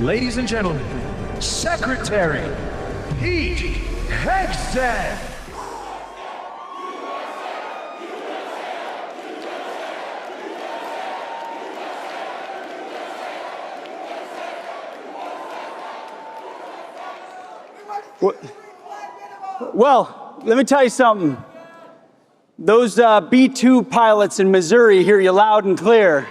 Ladies and gentlemen, Secretary Pete Hegseth. Well, let me tell you something. Those B-2 pilots in Missouri hear you loud and clear.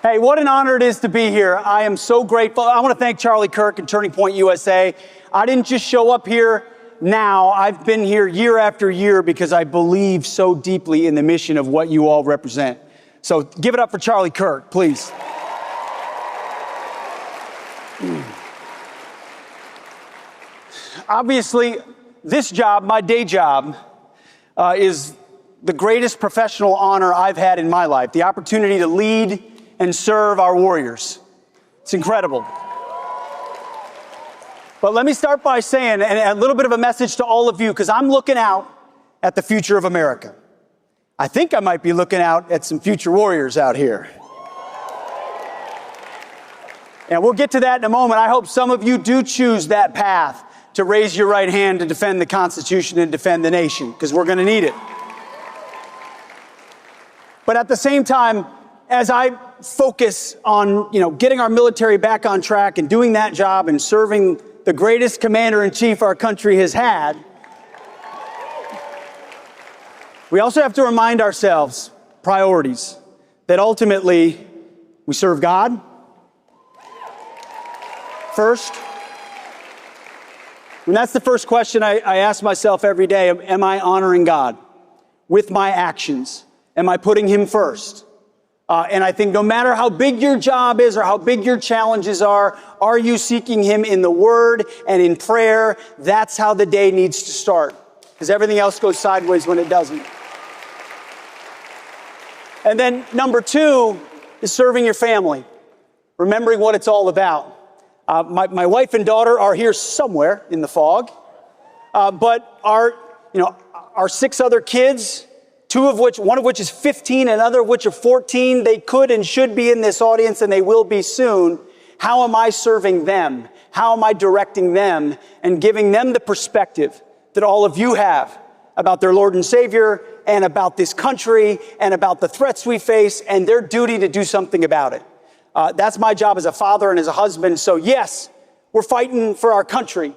Hey, what an honor it is to be here. I am so grateful. I want to thank Charlie Kirk and Turning Point USA. I didn't just show up here now. I've been here year after year because I believe so deeply in the mission of what you all represent. So give it up for Charlie Kirk, please. Obviously, this job, my day job, is the greatest professional honor I've had in my life. The opportunity to lead and serve our warriors. It's incredible. But let me start by saying, and a little bit of a message to all of you, because I'm looking out at the future of America. I think I might be looking out at some future warriors out here. And we'll get to that in a moment. I hope some of you do choose that path to raise your right hand to defend the Constitution and defend the nation, because we're going to need it. But at the same time, as I focus on, getting our military back on track and doing that job and serving the greatest commander-in-chief our country has had, we also have to remind ourselves priorities, that ultimately we serve God first. And that's the first question I ask myself every day. Am I honoring God with my actions? Am I putting Him first? And I think no matter how big your job is or how big your challenges are you seeking Him in the Word and in prayer? That's how the day needs to start, because everything else goes sideways when it doesn't. And then number two is serving your family, remembering what it's all about. My wife and daughter are here somewhere in the fog, but our 6 other kids, one of which is 15 and another of which are 14, they could and should be in this audience, and they will be soon. How am I serving them? How am I directing them and giving them the perspective that all of you have about their Lord and Savior and about this country and about the threats we face and their duty to do something about it? That's my job as a father and as a husband. So yes, we're fighting for our country,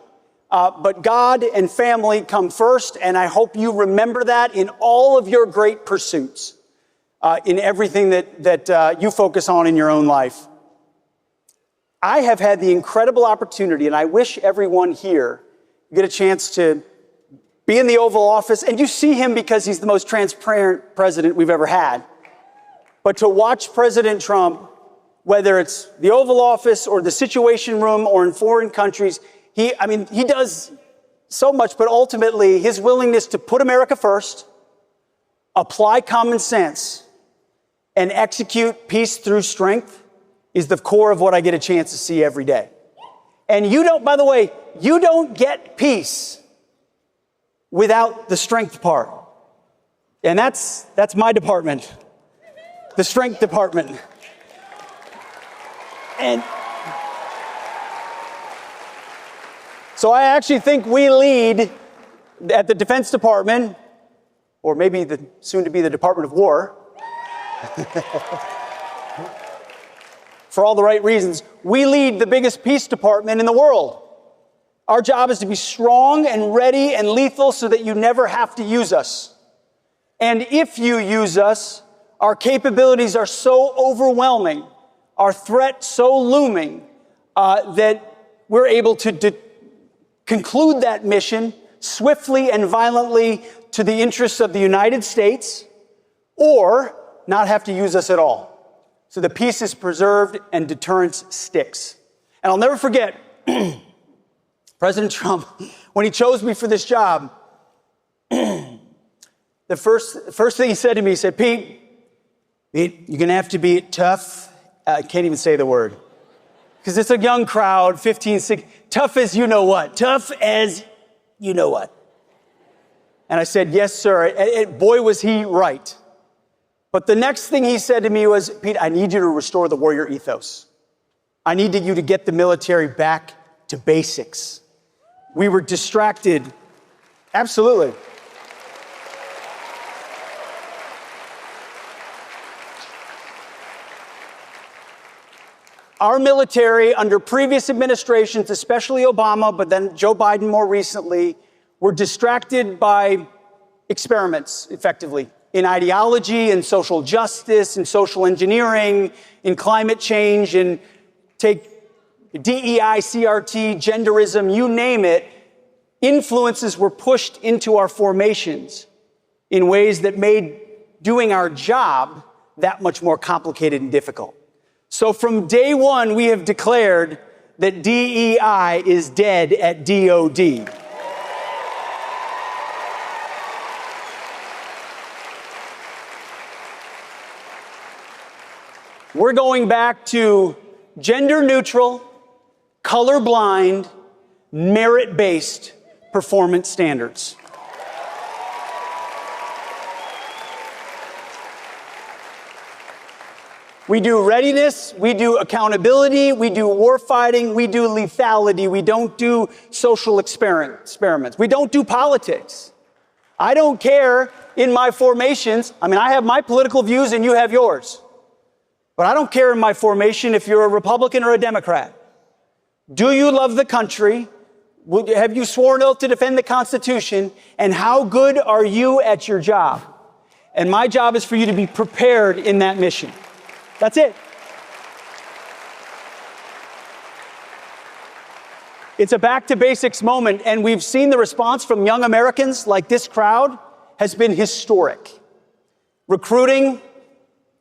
but God and family come first, and I hope you remember that in all of your great pursuits, in everything that you focus on in your own life. I have had the incredible opportunity, and I wish everyone here get a chance to be in the Oval Office, and you see him because he's the most transparent president we've ever had. But to watch President Trump, whether it's the Oval Office or the Situation Room or in foreign countries, he does so much, but ultimately his willingness to put America first, apply common sense, and execute peace through strength is the core of what I get a chance to see every day. And you don't get peace without the strength part. And that's my department, the strength department. And so I actually think we lead at the Defense Department, or maybe soon to be the Department of War, for all the right reasons. We lead the biggest peace department in the world. Our job is to be strong and ready and lethal so that you never have to use us. And if you use us, our capabilities are so overwhelming, our threat so looming, that we're able to conclude that mission swiftly and violently to the interests of the United States, or not have to use us at all. So the peace is preserved and deterrence sticks. And I'll never forget President Trump, when he chose me for this job, the first thing he said to me, he said, Pete, you're going to have to be tough. I can't even say the word, because it's a young crowd, 15, 16, tough as you know what. Tough as you know what. And I said, yes, sir. And boy, was he right. But the next thing he said to me was, Pete, I need you to restore the warrior ethos. I need you to get the military back to basics. We were distracted. Absolutely. Our military, under previous administrations, especially Obama, but then Joe Biden more recently, were distracted by experiments, effectively, in ideology, in social justice, in social engineering, in climate change, and take DEI, CRT, genderism, you name it. Influences were pushed into our formations in ways that made doing our job that much more complicated and difficult. So from day one, we have declared that DEI is dead at DOD. We're going back to gender neutral, colorblind, merit-based performance standards. We do readiness, we do accountability, we do warfighting, we do lethality, we don't do social experiments. We don't do politics. I don't care in my formations. I mean, I have my political views and you have yours. But I don't care in my formation if you're a Republican or a Democrat. Do you love the country? Have you sworn oath to defend the Constitution? And how good are you at your job? And my job is for you to be prepared in that mission. That's it. It's a back to basics moment, and we've seen the response from young Americans like this crowd has been historic. Recruiting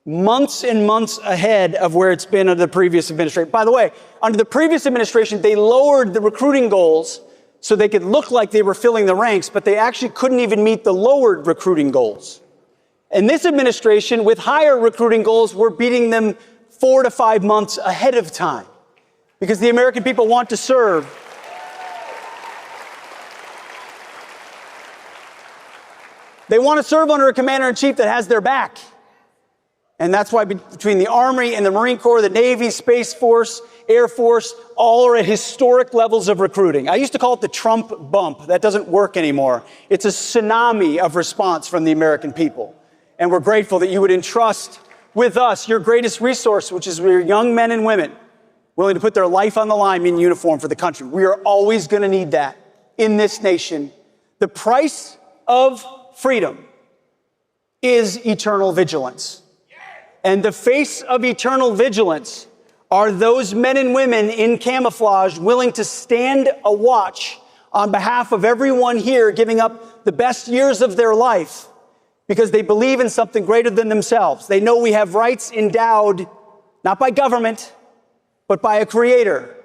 months and months ahead of where it's been under the previous administration. By the way, under the previous administration, they lowered the recruiting goals so they could look like they were filling the ranks, but they actually couldn't even meet the lowered recruiting goals. And this administration, with higher recruiting goals, we're beating them 4 to 5 months ahead of time because the American people want to serve. They want to serve under a commander-in-chief that has their back. And that's why between the Army and the Marine Corps, the Navy, Space Force, Air Force, all are at historic levels of recruiting. I used to call it the Trump bump. That doesn't work anymore. It's a tsunami of response from the American people. And we're grateful that you would entrust with us your greatest resource, which is your young men and women willing to put their life on the line in uniform for the country. We are always going to need that in this nation. The price of freedom is eternal vigilance. And the face of eternal vigilance are those men and women in camouflage willing to stand a watch on behalf of everyone here, giving up the best years of their life because they believe in something greater than themselves. They know we have rights endowed, not by government, but by a creator.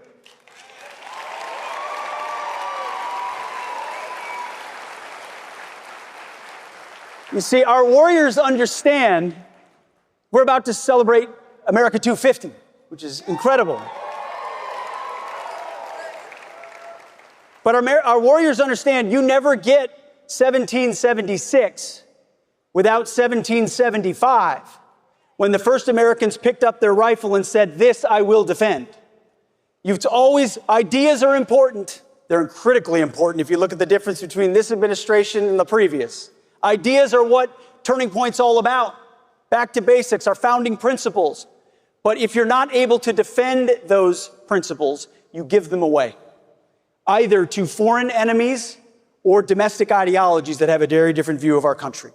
You see, our warriors understand we're about to celebrate America 250, which is incredible. But our warriors understand you never get 1776 without 1775, when the first Americans picked up their rifle and said, "This I will defend." Ideas are important. They're critically important if you look at the difference between this administration and the previous. Ideas are what Turning Point's all about. Back to basics, our founding principles. But if you're not able to defend those principles, you give them away, either to foreign enemies or domestic ideologies that have a very different view of our country.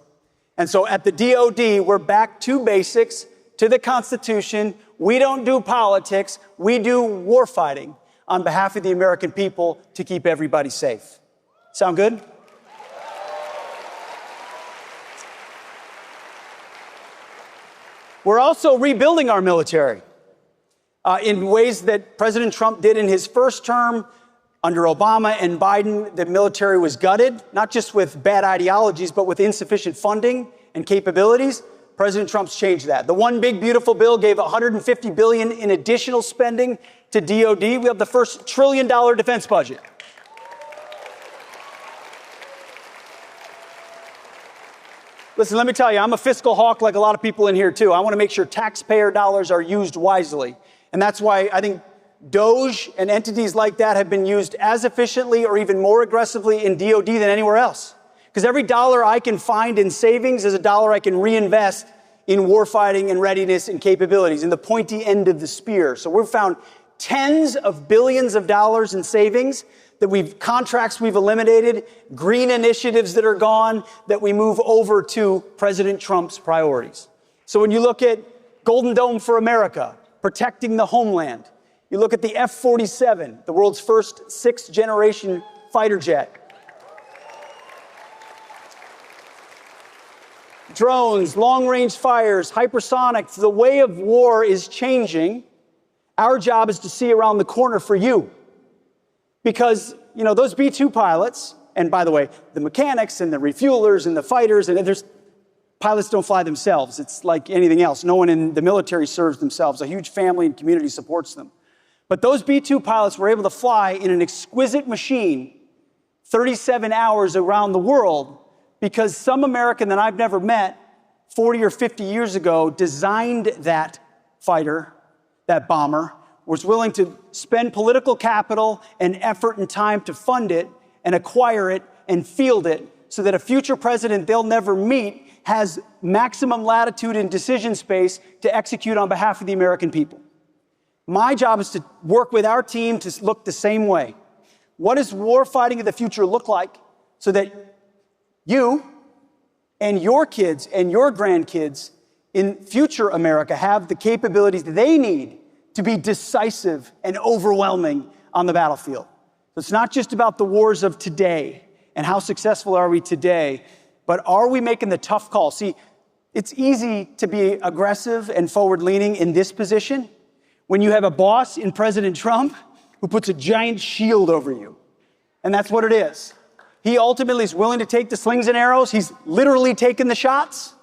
And so at the DOD, we're back to basics, to the Constitution. We don't do politics. We do warfighting on behalf of the American people to keep everybody safe. Sound good? We're also rebuilding our military in ways that President Trump did in his first term. Under Obama and Biden, the military was gutted, not just with bad ideologies, but with insufficient funding and capabilities. President Trump's changed that. The One Big Beautiful Bill gave $150 billion in additional spending to DOD. We have the first $1 trillion defense budget. Listen, let me tell you, I'm a fiscal hawk like a lot of people in here too. I want to make sure taxpayer dollars are used wisely. And that's why I think DOGE and entities like that have been used as efficiently or even more aggressively in DOD than anywhere else. Because every dollar I can find in savings is a dollar I can reinvest in warfighting and readiness and capabilities, in the pointy end of the spear. So we've found tens of billions of dollars in savings that contracts we've eliminated, green initiatives that are gone, that we move over to President Trump's priorities. So when you look at Golden Dome for America, protecting the homeland, you look at the F-47, the world's first sixth-generation fighter jet, drones, long-range fires, hypersonics, the way of war is changing. Our job is to see around the corner for you. Because, you know, those B-2 pilots, and by the way, the mechanics and the refuelers and the fighters, and pilots don't fly themselves. It's like anything else. No one in the military serves themselves. A huge family and community supports them. But those B-2 pilots were able to fly in an exquisite machine 37 hours around the world because some American that I've never met 40 or 50 years ago designed that fighter, that bomber, was willing to spend political capital and effort and time to fund it and acquire it and field it so that a future president they'll never meet has maximum latitude and decision space to execute on behalf of the American people. My job is to work with our team to look the same way. What does warfighting of the future look like so that you and your kids and your grandkids in future America have the capabilities they need to be decisive and overwhelming on the battlefield? So it's not just about the wars of today and how successful are we today, but are we making the tough calls? See, it's easy to be aggressive and forward-leaning in this position when you have a boss in President Trump who puts a giant shield over you. And that's what it is. He ultimately is willing to take the slings and arrows. He's literally taking the shots.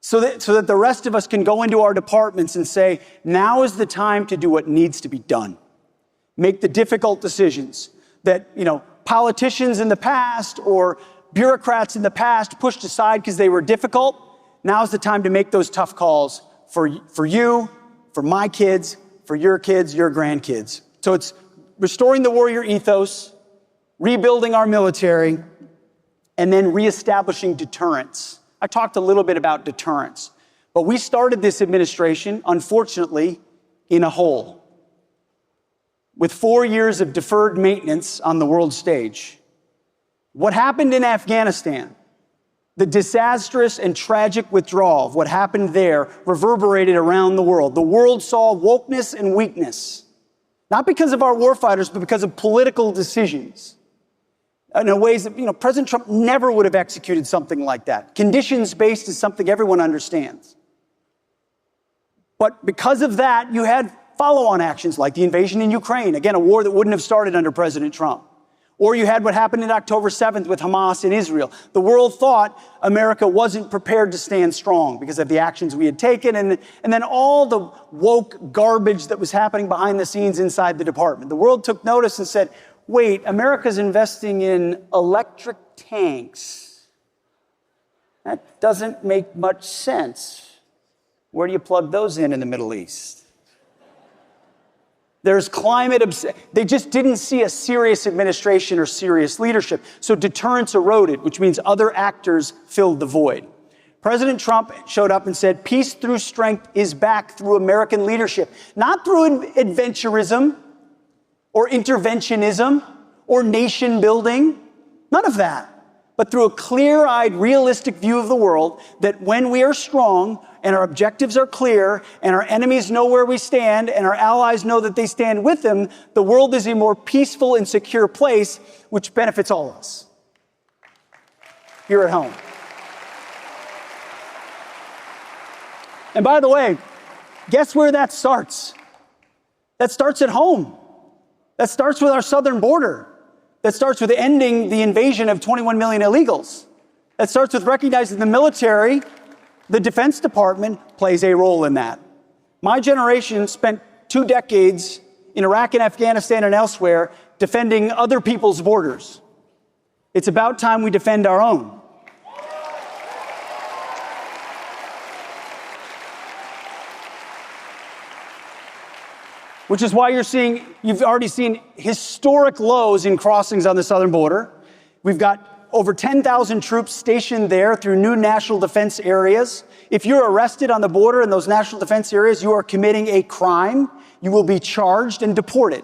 So that the rest of us can go into our departments and say, now is the time to do what needs to be done. Make the difficult decisions that, you know, politicians in the past or bureaucrats in the past pushed aside because they were difficult. Now's the time to make those tough calls for you, for my kids, for your kids, your grandkids. So it's restoring the warrior ethos, rebuilding our military, and then reestablishing deterrence. I talked a little bit about deterrence, but we started this administration, unfortunately, in a hole with 4 years of deferred maintenance on the world stage. What happened in Afghanistan, the disastrous and tragic withdrawal of what happened there reverberated around the world. The world saw wokeness and weakness, not because of our warfighters, but because of political decisions. In ways that, you know, President Trump never would have executed something like that. Conditions-based is something everyone understands. But because of that, you had follow-on actions like the invasion in Ukraine. Again, a war that wouldn't have started under President Trump. Or you had what happened in October 7th with Hamas in Israel. The world thought America wasn't prepared to stand strong because of the actions we had taken and then all the woke garbage that was happening behind the scenes inside the department. The world took notice and said, wait, America's investing in electric tanks. That doesn't make much sense. Where do you plug those in the Middle East? There's they just didn't see a serious administration or serious leadership. So deterrence eroded, which means other actors filled the void. President Trump showed up and said, peace through strength is back through American leadership, not through adventurism or interventionism or nation building, none of that, but through a clear-eyed, realistic view of the world that when we are strong and our objectives are clear and our enemies know where we stand and our allies know that they stand with them, the world is a more peaceful and secure place, which benefits all of us here at home. And by the way, guess where that starts? That starts at home. That starts with our southern border. That starts with ending the invasion of 21 million illegals. That starts with recognizing the military, the Defense Department plays a role in that. My generation spent 2 decades in Iraq and Afghanistan and elsewhere defending other people's borders. It's about time we defend our own. which is why you've already seen historic lows in crossings on the southern border. We've got over 10,000 troops stationed there through new national defense areas. If you're arrested on the border in those national defense areas, you are committing a crime. You will be charged and deported.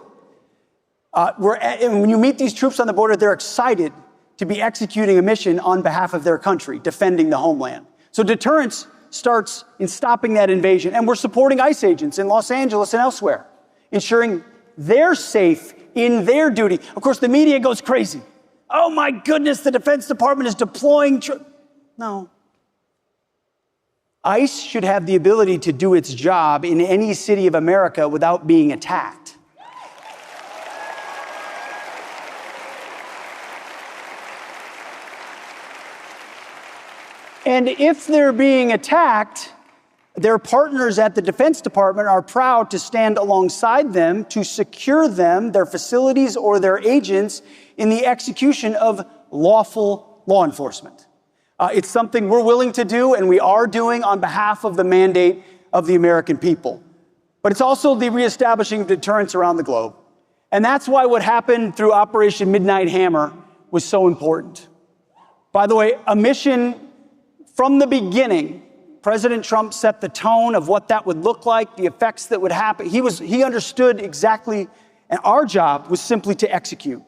And when you meet these troops on the border, they're excited to be executing a mission on behalf of their country, defending the homeland. So deterrence starts in stopping that invasion. And we're supporting ICE agents in Los Angeles and elsewhere, ensuring they're safe in their duty. Of course, the media goes crazy. Oh my goodness, the Defense Department is deploying No. ICE should have the ability to do its job in any city of America without being attacked. And if they're being attacked, their partners at the Defense Department are proud to stand alongside them to secure them, their facilities, or their agents in the execution of lawful law enforcement. It's something we're willing to do, and we are doing on behalf of the mandate of the American people. But it's also the reestablishing of deterrence around the globe. And that's why what happened through Operation Midnight Hammer was so important. By the way, a mission from the beginning, President Trump set the tone of what that would look like, the effects that would happen. He understood exactly, and our job was simply to execute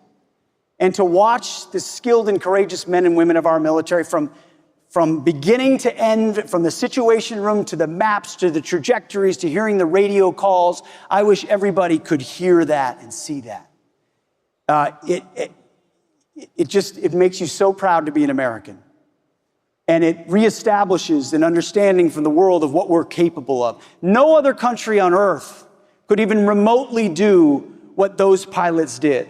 and to watch the skilled and courageous men and women of our military from beginning to end, from the situation room to the maps to the trajectories to hearing the radio calls. I wish everybody could hear that and see that. It makes you so proud to be an American. And it reestablishes an understanding from the world of what we're capable of. No other country on earth could even remotely do what those pilots did.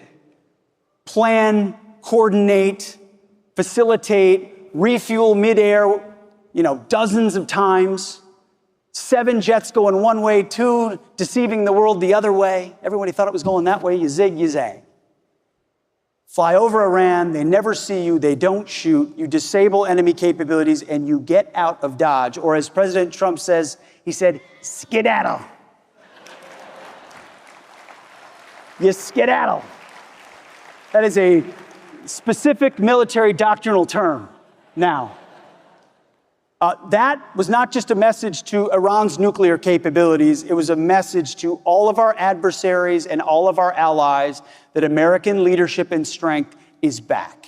Plan, coordinate, facilitate, refuel midair, dozens of times. 7 jets going one way, 2 deceiving the world the other way. Everybody thought it was going that way. You zig, you zag. Fly over Iran, they never see you, they don't shoot, you disable enemy capabilities, and you get out of Dodge. Or as President Trump says, he said, skedaddle. You skedaddle. That is a specific military doctrinal term now. That was not just a message to Iran's nuclear capabilities. It was a message to all of our adversaries and all of our allies that American leadership and strength is back.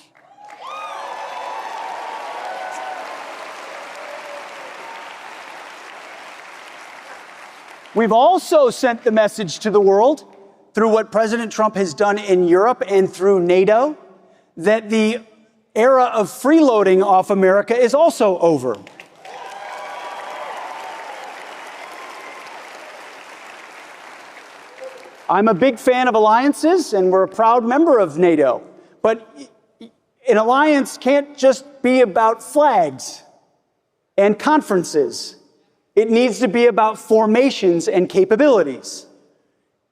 We've also sent the message to the world through what President Trump has done in Europe and through NATO that the era of freeloading off America is also over. I'm a big fan of alliances, and we're a proud member of NATO. But an alliance can't just be about flags and conferences. It needs to be about formations and capabilities.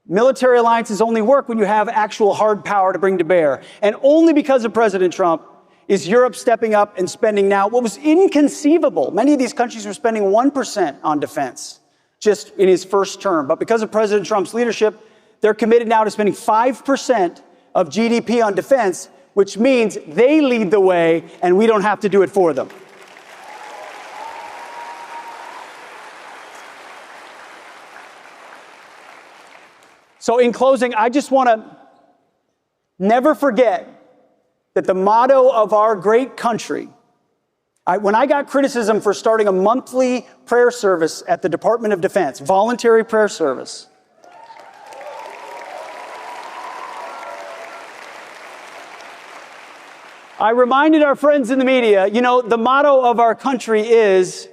Military alliances only work when you have actual hard power to bring to bear. And only because of President Trump is Europe stepping up and spending now what was inconceivable. Many of these countries were spending 1% on defense just in his first term. But because of President Trump's leadership, they're committed now to spending 5% of GDP on defense, which means they lead the way and we don't have to do it for them. So in closing, I just want to never forget that the motto of our great country, when I got criticism for starting a monthly prayer service at the Department of Defense, voluntary prayer service, I reminded our friends in the media, the motto of our country is,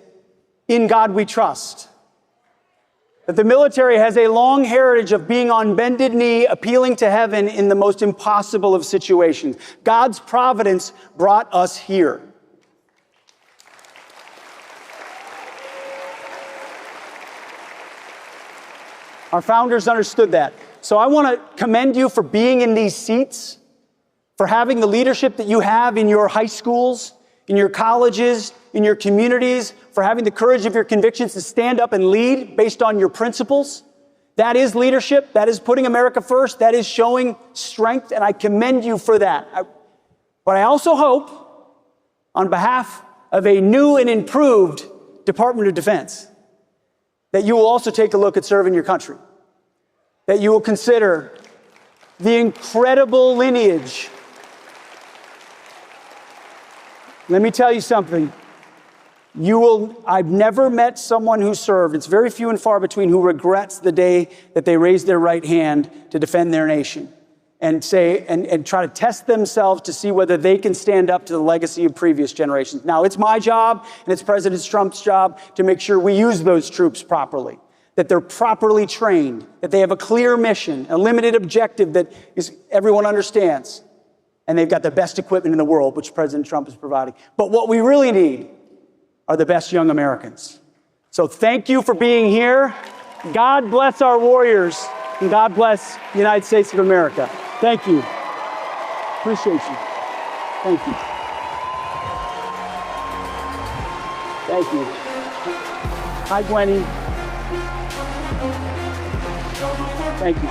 "In God we trust." That the military has a long heritage of being on bended knee, appealing to heaven in the most impossible of situations. God's providence brought us here. Our founders understood that. So I want to commend you for being in these seats, for having the leadership that you have in your high schools, in your colleges, in your communities, for having the courage of your convictions to stand up and lead based on your principles. That is leadership. That is putting America first. That is showing strength, and I commend you for that. But I also hope, on behalf of a new and improved Department of Defense, that you will also take a look at serving your country, that you will consider the incredible lineage. Let me tell you something. I've never met someone who served, it's very few and far between, who regrets the day that they raised their right hand to defend their nation and say, and try to test themselves to see whether they can stand up to the legacy of previous generations. Now, it's my job and it's President Trump's job to make sure we use those troops properly, that they're properly trained, that they have a clear mission, a limited objective that everyone understands, and they've got the best equipment in the world, which President Trump is providing. But what we really need are the best young Americans. So thank you for being here. God bless our warriors, and God bless the United States of America. Thank you. Appreciate you. Thank you. Thank you. Hi, Gwenny. Thank you.